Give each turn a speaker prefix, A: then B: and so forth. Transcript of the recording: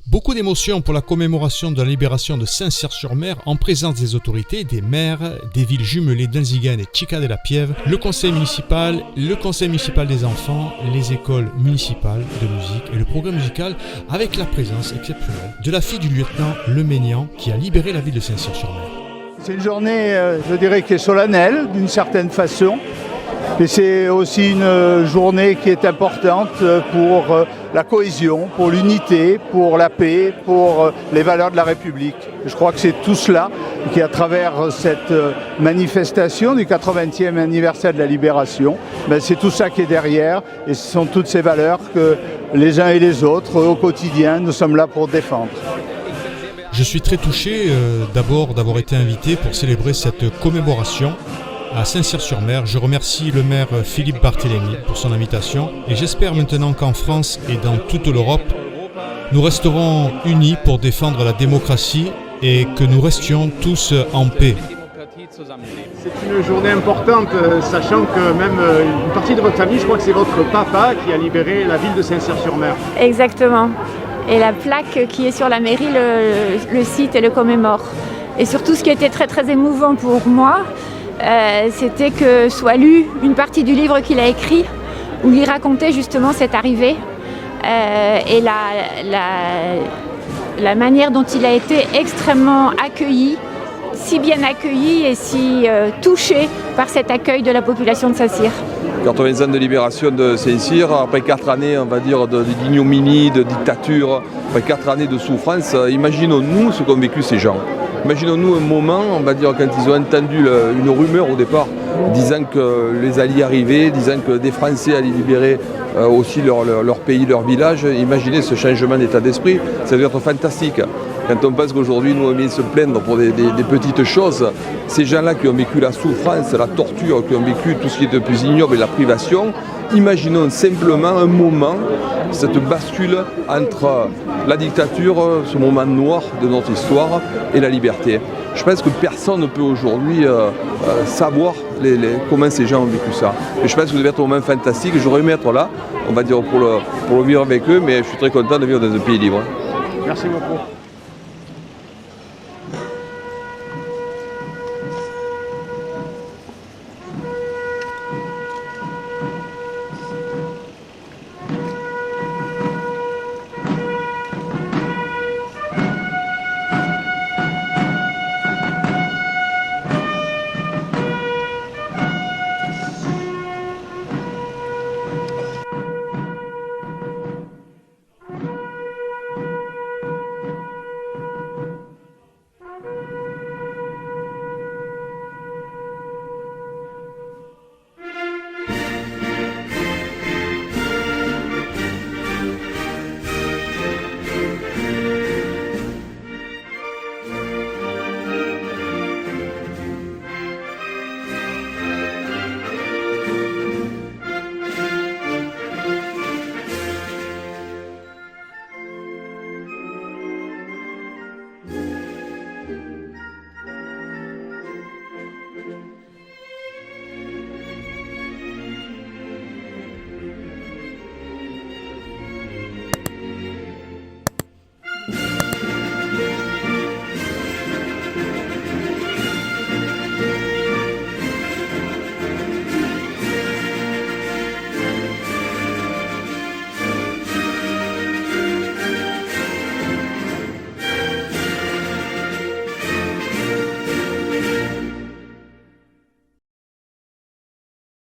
A: Beaucoup d'émotions pour la commémoration de la libération de Saint-Cyr-sur-Mer en présence des autorités, des maires, des villes jumelées d'Enzigan et Chica de la Pieve, le conseil municipal des enfants, les écoles municipales de musique et le programme musical avec la présence exceptionnelle de la fille du lieutenant Leménian qui a libéré la ville de Saint-Cyr-sur-Mer.
B: C'est une journée, je dirais, qui est solennelle d'une certaine façon. Et c'est aussi une journée qui est importante pour la cohésion, pour l'unité, pour la paix, pour les valeurs de la République. Je crois que c'est tout cela qui, à travers cette manifestation du 80e anniversaire de la Libération, c'est tout ça qui est derrière et ce sont toutes ces valeurs que les uns et les autres, au quotidien, nous sommes là pour défendre.
A: Je suis très touché d'abord d'avoir été invité pour célébrer cette commémoration à Saint-Cyr-sur-Mer. Je remercie le maire Philippe Barthélémy pour son invitation et j'espère maintenant qu'en France et dans toute l'Europe, nous resterons unis pour défendre la démocratie et que nous restions tous en paix.
C: C'est une journée importante, sachant que même une partie de votre famille, je crois que c'est votre papa qui a libéré la ville de Saint-Cyr-sur-Mer.
D: Exactement. Et la plaque qui est sur la mairie le cite et le commémore. Et surtout, ce qui était très très émouvant pour moi, c'était que soit lue une partie du livre qu'il a écrit, où il racontait justement cette arrivée et la manière dont il a été extrêmement accueilli, si bien accueilli et si touché par cet accueil de la population de Saint-Cyr.
E: 80 ans de libération de Saint-Cyr, après 4 années, on va dire, d'ignominie, de dictature, après 4 années de souffrance, imaginons-nous ce qu'ont vécu ces gens. Imaginons-nous un moment, on va dire, quand ils ont entendu une rumeur au départ, disant que les Alliés arrivaient, disant que des Français allaient libérer aussi leur pays, leur village. Imaginez ce changement d'état d'esprit, ça doit être fantastique. Quand on pense qu'aujourd'hui, nous, on vient se plaindre pour des petites choses, ces gens-là qui ont vécu la souffrance, la torture, qui ont vécu tout ce qui est de plus ignoble et la privation, imaginons simplement un moment, cette bascule entre la dictature, ce moment noir de notre histoire, et la liberté. Je pense que personne ne peut aujourd'hui savoir comment ces gens ont vécu ça. Et je pense que ça devait être un moment fantastique. J'aurais aimé être là, on va dire, pour le vivre avec eux, mais je suis très content de vivre dans un pays libre.
C: Merci beaucoup.